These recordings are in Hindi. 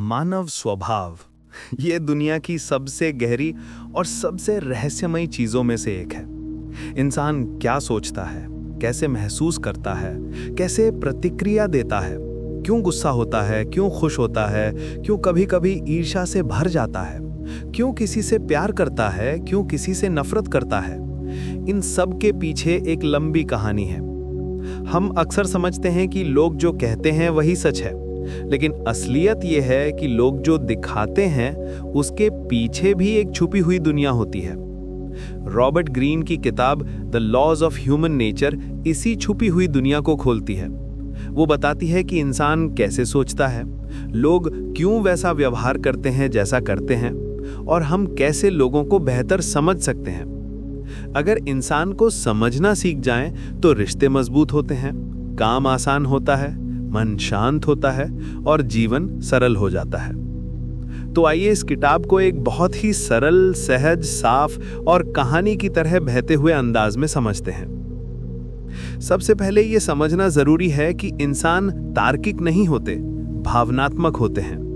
मानव स्वभाव ये दुनिया की सबसे गहरी और सबसे रहस्यमयी चीजों में से एक है। इंसान क्या सोचता है, कैसे महसूस करता है, कैसे प्रतिक्रिया देता है, क्यों गुस्सा होता है, क्यों खुश होता है, क्यों कभी-कभी ईर्ष्या से भर जाता है, क्यों किसी से प्यार करता है, क्यों किसी से नफरत करता है। इन सब के पीछे एक लंबी कहानी है। हम अक्सर समझते हैं कि लोग जो कहते हैं वही सच है, लेकिन असलियत यह है कि लोग जो दिखाते हैं उसके पीछे भी एक छुपी हुई दुनिया होती है। रॉबर्ट ग्रीन की किताब the laws of human nature इसी छुपी हुई दुनिया को खोलती है। वो बताती है कि इंसान कैसे सोचता है, लोग क्यों वैसा व्यवहार करते हैं जैसा करते हैं, और हम कैसे लोगों को बेहतर समझ सकते हैं। अगर इंसान को समझना सीख जाएं तो रिश्ते मजबूत होते हैं, काम आसान होता है, मन शांत होता है और जीवन सरल हो जाता है। तो आइए इस किताब को एक बहुत ही सरल, सहज, साफ और कहानी की तरह बहते हुए अंदाज में समझते हैं। सबसे पहले यह समझना जरूरी है कि इंसान तार्किक नहीं होते, भावनात्मक होते हैं।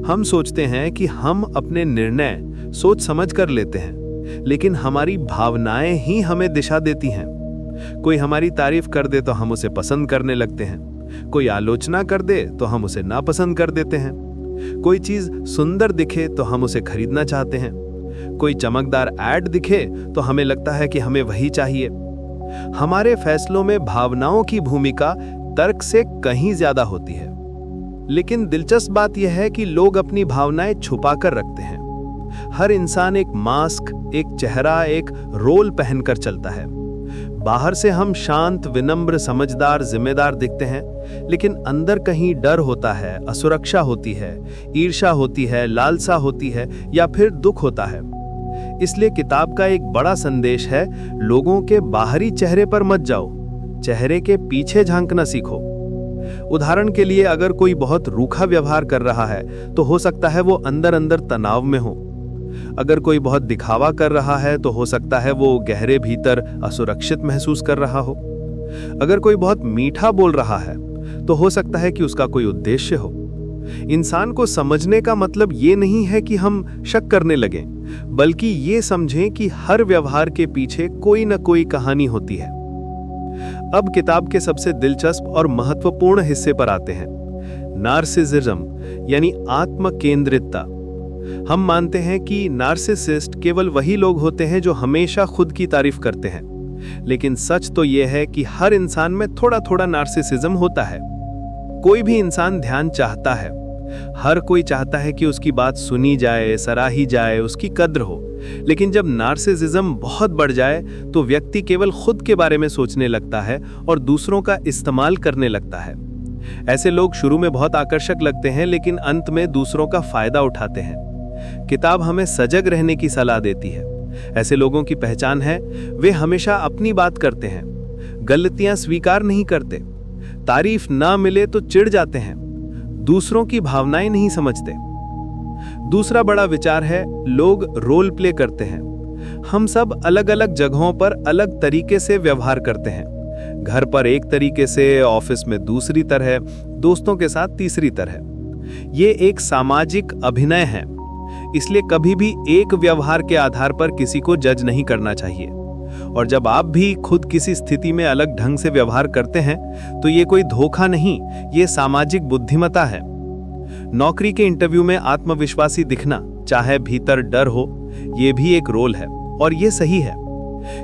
हम सोचते हैं कि हम अपने निर्णय सोच समझ कर लेते हैं, लेकिन हमारी भावनाएं ही हमें दिशा देती हैं। कोई हमारी तारीफ कर दे तो हम उसे पसंद करने लगते हैं, कोई आलोचना कर दे तो हम उसे नापसंद कर देते हैं, कोई चीज सुंदर दिखे तो हम उसे खरीदना चाहते हैं, कोई चमकदार ऐड दिखे तो हमें लगता है कि हमें वही चाहिए। हमारे फैसलों में भावनाओं की भूमिका तर्क से कहीं ज्यादा होती है। लेकिन दिलचस्प बात यह है कि लोग अपनी भावनाएं छुपा कर रखते हैं। हर इंसान एक मास्क, एक चेहरा, एक रोल पहनकर चलता है। बाहर से हम शांत, विनम्र, समझदार, जिम्मेदार दिखते हैं, लेकिन अंदर कहीं डर होता है, असुरक्षा होती है, ईर्ष्या होती है, लालसा होती है या फिर दुख होता है। इसलिए किताब का एक बड़ा संदेश है, लोगों के बाहरी चेहरे पर मत जाओ, चेहरे के पीछे झांकना सीखो। उदाहरण के लिए, अगर कोई बहुत रूखा व्यवहार कर रहा है तो हो सकता है वो अंदर अंदर तनाव में हो। अगर कोई बहुत दिखावा कर रहा है तो हो सकता है वो गहरे भीतर असुरक्षित महसूस कर रहा हो। अगर कोई बहुत मीठा बोल रहा है तो हो सकता है कि उसका कोई उद्देश्य हो। इंसान को समझने का मतलब ये नहीं है कि हम शक करने लगें, बल्कि ये समझें कि हर व्यवहार के पीछे कोई न कोई कहानी होती है। अब किताब के सबसे दिलचस्प और महत्वपूर्ण हिस्से पर आते हैं, नार्सिसिज्म यानी आत्म केंद्रितता। हम मानते हैं कि नार्सिसिस्ट केवल वही लोग होते हैं जो हमेशा खुद की तारीफ करते हैं, लेकिन सच तो यह है कि हर इंसान में थोड़ा थोड़ा नार्सिसिज्म होता है। कोई भी इंसान ध्यान चाहता है, हर कोई चाहता है कि उसकी बात सुनी जाए, सराही जाए, उसकी कद्र हो। लेकिन जब नार्सिसिज्म बहुत बढ़ जाए तो व्यक्ति केवल खुद के बारे में सोचने लगता है और दूसरों का इस्तेमाल करने लगता है। ऐसे लोग शुरू में बहुत आकर्षक लगते हैं, लेकिन अंत में दूसरों का फायदा उठाते हैं। किताब हमें सजग रहने की सलाह देती है। ऐसे लोगों की पहचान है, वे हमेशा अपनी बात करते हैं, गलतियां स्वीकार नहीं करते, तारीफ ना मिले तो चिढ़ जाते हैं, दूसरों की भावनाएं नहीं समझते। दूसरा बड़ा विचार है, लोग रोल प्ले करते हैं। हम सब अलग अलग जगहों पर अलग तरीके से व्यवहार करते हैं। घर पर एक तरीके से, ऑफिस में दूसरी तरह, दोस्तों के साथ तीसरी तरह। ये एक सामाजिक अभिनय है, इसलिए कभी भी एक व्यवहार के आधार पर किसी को जज नहीं करना चाहिए। और जब आप भी खुद किसी स्थिति में अलग ढंग से व्यवहार करते हैं तो ये कोई धोखा नहीं, ये सामाजिक बुद्धिमत्ता है। नौकरी के इंटरव्यू में आत्मविश्वासी दिखना, चाहे भीतर डर हो, ये भी एक रोल है और ये सही है।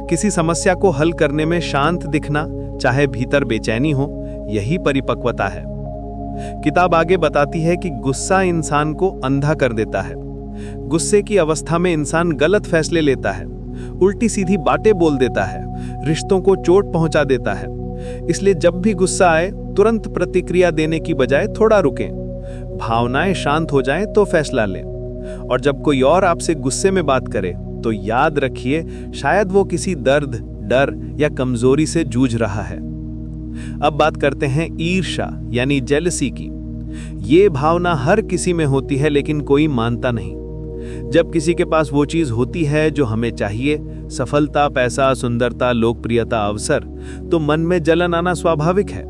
किसी समस्या को हल करने में शांत दिखना, चाहे भीतर बेचैनी हो, यही परिपक्वता है। किताब आगे बताती है कि गुस्सा इंसान को अंधा कर देता है। गुस्से की अवस्था में इंसान गलत फैसले लेता है, उल्टी सीधी बातें बोल देता है, रिश्तों को चोट पहुंचा देता है। इसलिए जब भी गुस्सा आए, तुरंत प्रतिक्रिया देने की बजाय थोड़ा रुकें, भावनाएं शांत हो जाएं तो फैसला लें। और जब कोई और आपसे गुस्से में बात करे तो याद रखिए, शायद वो किसी दर्द, डर या कमजोरी से जूझ रहा है। अब बात करते हैं ईर्ष्या यानी जेलसी की। ये भावना हर किसी में होती है, लेकिन कोई मानता नहीं। जब किसी के पास वो चीज होती है जो हमें चाहिए, सफलता, पैसा, सुंदरता, लोकप्रियता, अवसर, तो मन में जलन आना स्वाभाविक है।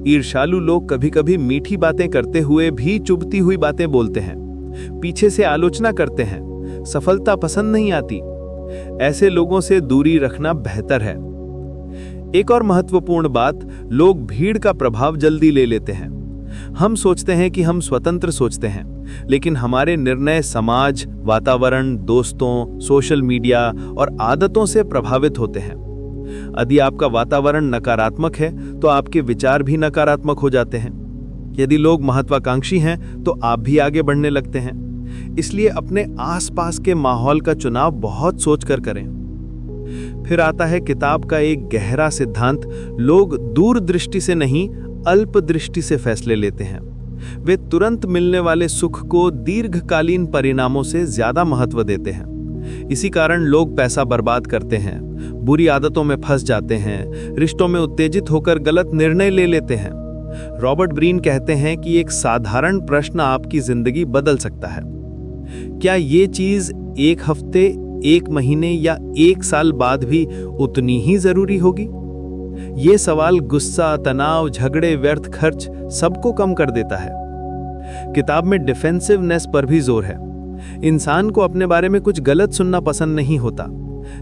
ईर्ष्यालु लोग कभी कभी मीठी बातें करते हुए भी चुभती हुई बातें बोलते हैं, पीछे से आलोचना करते हैं, सफलता पसंद नहीं आती। ऐसे लोगों से दूरी रखना बेहतर है। एक और महत्वपूर्ण बात, लोग भीड़ का प्रभाव जल्दी ले लेते हैं। हम सोचते हैं कि हम स्वतंत्र सोचते हैं, लेकिन हमारे निर्णय समाज, वातावरण, दोस्तों, सोशल मीडिया और आदतों से प्रभावित होते हैं। यदि आपका वातावरण नकारात्मक है तो आपके विचार भी नकारात्मक हो जाते हैं। यदि लोग महत्वाकांक्षी हैं तो आप भी आगे बढ़ने लगते हैं। इसलिए अपने आसपास के माहौल का चुनाव बहुत सोचकर करें। फिर आता है किताब का एक गहरा सिद्धांत, लोग दूरदृष्टि से नहीं, अल्प दृष्टि से फैसले लेते हैं। वे तुरंत मिलने वाले सुख को दीर्घकालीन परिणामों से ज्यादा महत्व देते हैं। इसी कारण लोग पैसा बर्बाद करते हैं, बुरी आदतों में फंस जाते हैं, रिश्तों में उत्तेजित होकर गलत निर्णय ले लेते हैं। रॉबर्ट ब्रीन कहते हैं कि एक साधारण प्रश्न आपकी जिंदगी बदल सकता है। क्या ये चीज एक हफ्ते, एक महीने या एक साल बाद भी उतनी ही जरूरी होगी? ये सवाल गुस्सा, तनाव, झगड़े, व्यर्थ खर्च सबको कम कर देता है। किताब में डिफेंसिवनेस पर भी जोर है। इंसान को अपने बारे में कुछ गलत सुनना पसंद नहीं होता।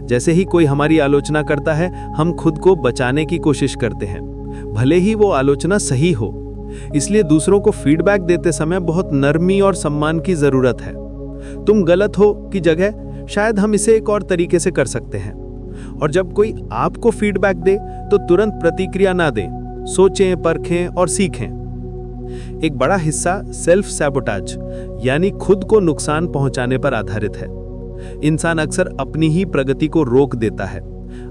जैसे ही कोई हमारी आलोचना करता है, हम खुद को बचाने की कोशिश करते हैं, भले ही वो आलोचना सही हो। इसलिए दूसरों को फीडबैक देते समय बहुत नरमी और सम्मान की जरूरत है। तुम गलत हो की जगह शायद हम इसे एक और तरीके से कर सकते हैं। और जब कोई आपको फीडबैक दे तो तुरंत प्रतिक्रिया ना दें, सोचें, परखें और सीखें। एक बड़ा हिस्सा सेल्फ सैबोटाज यानी खुद को नुकसान पहुंचाने पर आधारित है। इंसान अक्सर अपनी ही प्रगति को रोक देता है,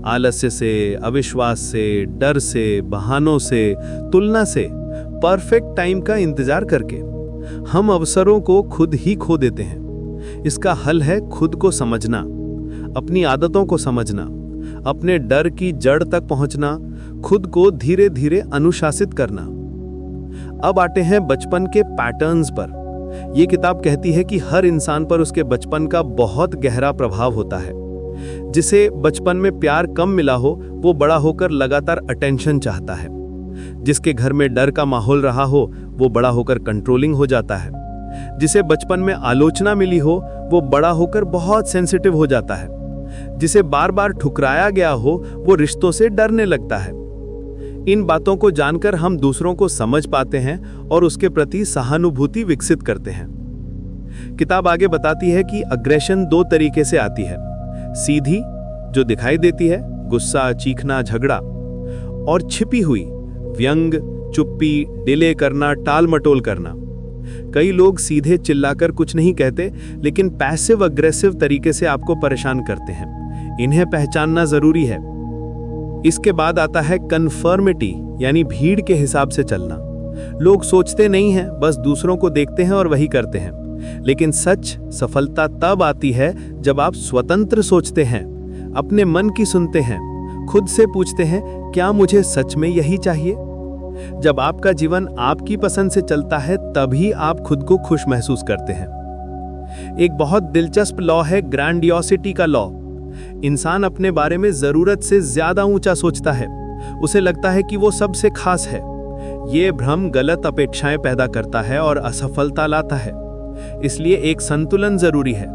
आलस्य से, अविश्वास से, डर से, बहानों से, तुलना से, परफेक्ट टाइम का इंतजार करके हम अवसरों को खुद ही खो देते हैं। इसका हल है खुद को समझना, अपनी आदतों को समझना, अपने डर की जड़ तक पहुंचना, खुद को धीरे धीरे अनुशासित करना। अब आते हैं बचपन के पैटर्न्स पर। यह किताब कहती है कि हर इंसान पर उसके बचपन का बहुत गहरा प्रभाव होता है। जिसे बचपन में प्यार कम मिला हो, वो बड़ा होकर लगातार अटेंशन चाहता है। जिसके घर में डर का माहौल रहा हो, वो बड़ा होकर कंट्रोलिंग हो जाता है। जिसे बचपन में आलोचना मिली हो, वो बड़ा होकर बहुत सेंसिटिव हो जाता है। जिसे बार बार ठुकराया गया हो, वो रिश्तों से डरने लगता है। इन बातों को जानकर हम दूसरों को समझ पाते हैं और उसके प्रति सहानुभूति विकसित करते हैं। किताब आगे बताती है कि अग्रेशन दो तरीके से आती है, सीधी जो दिखाई देती है, गुस्सा, चीखना, झगड़ा, और छिपी हुई, व्यंग, चुप्पी, डिले करना, टाल मटोल करना। कई लोग सीधे चिल्लाकर कुछ नहीं कहते, लेकिन पैसिव अग्रेसिव तरीके से आपको परेशान करते हैं। इन्हें पहचानना जरूरी है। इसके बाद आता है कन्फर्मिटी यानी भीड़ के हिसाब से चलना। लोग सोचते नहीं हैं, बस दूसरों को देखते हैं और वही करते हैं। लेकिन सच सफलता तब आती है जब आप स्वतंत्र सोचते हैं, अपने मन की सुनते हैं, खुद से पूछते हैं क्या मुझे सच में यही चाहिए। जब आपका जीवन आपकी पसंद से चलता है, तभी आप खुद को खुश महसूस करते हैं। एक बहुत दिलचस्प लॉ है ग्रैंडियोसिटी का लॉ। इंसान अपने बारे में जरूरत से ज्यादा ऊंचा सोचता है। उसे लगता है कि वो सबसे खास है। ये भ्रम गलत अपेक्षाएं पैदा करता है और असफलता लाता है। इसलिए एक संतुलन जरूरी है,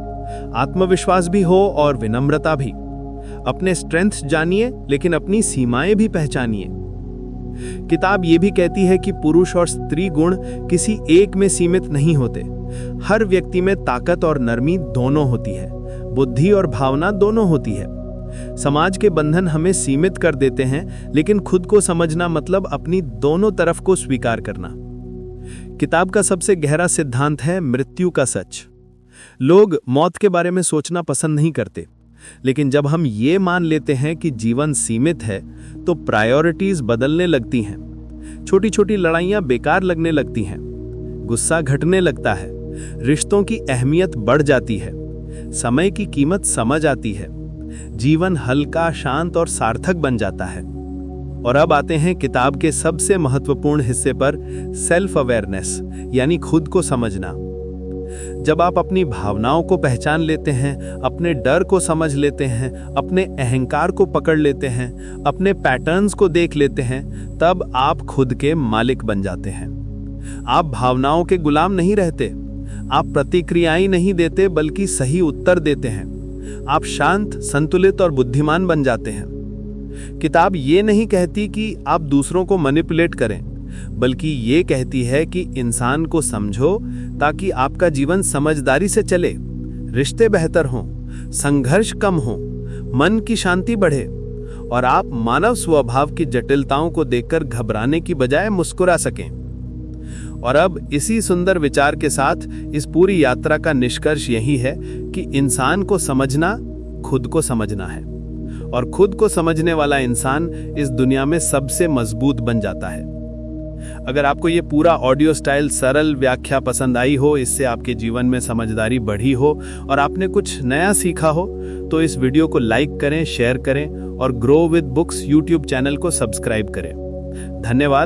आत्मविश्वास भी हो और विनम्रता भी। अपने स्ट्रेंथ जानिए, लेकिन अपनी सीमाएं भी पहचानिए। किताब ये भी कहती है कि पुरुष और स्त्री गुण किसी एक में सीमित नहीं होते। हर व्यक्ति में ताकत और नरमी दोनों होती है, बुद्धि और भावना दोनों होती है। समाज के बंधन हमें सीमित कर देते हैं, लेकिन खुद को समझना मतलब अपनी दोनों तरफ को स्वीकार करना। किताब का सबसे गहरा सिद्धांत है मृत्यु का सच। लोग मौत के बारे में सोचना पसंद नहीं करते, लेकिन जब हम ये मान लेते हैं कि जीवन सीमित है, तो प्रायोरिटीज बदलने लगती हैं। छोटी छोटी लड़ाइयां बेकार लगने लगती हैं, गुस्सा घटने लगता है, रिश्तों की अहमियत बढ़ जाती है, समय की कीमत समझ आती है, जीवन हल्का, शांत और सार्थक बन जाता है। और अब आते हैं किताब के सबसे महत्वपूर्ण हिस्से पर, सेल्फ अवेयरनेस यानी खुद को समझना। जब आप अपनी भावनाओं को पहचान लेते हैं, अपने डर को समझ लेते हैं, अपने अहंकार को पकड़ लेते हैं, अपने पैटर्न्स को देख लेते हैं, तब आप खुद के मालिक बन जाते हैं। आप भावनाओं के गुलाम नहीं रहते। आप प्रतिक्रियाएं नहीं देते, बल्कि सही उत्तर देते हैं। आप शांत, संतुलित और बुद्धिमान बन जाते हैं। किताब ये नहीं कहती कि आप दूसरों को मैनिपुलेट करें, बल्कि ये कहती है कि इंसान को समझो ताकि आपका जीवन समझदारी से चले, रिश्ते बेहतर हों, संघर्ष कम हो, मन की शांति बढ़े और आप मानव स्वभाव की जटिलताओं को देखकर घबराने की बजाय मुस्कुरा सकें। और अब इसी सुंदर विचार के साथ इस पूरी यात्रा का निष्कर्ष यही है कि इंसान को समझना खुद को समझना है, और खुद को समझने वाला इंसान इस दुनिया में सबसे मजबूत बन जाता है। अगर आपको ये पूरा ऑडियो स्टाइल सरल व्याख्या पसंद आई हो, इससे आपके जीवन में समझदारी बढ़ी हो और आपने कुछ नया सीखा हो, तो इस वीडियो को लाइक करें, शेयर करें और grow with books YouTube channel को सब्सक्राइब करें। धन्यवाद।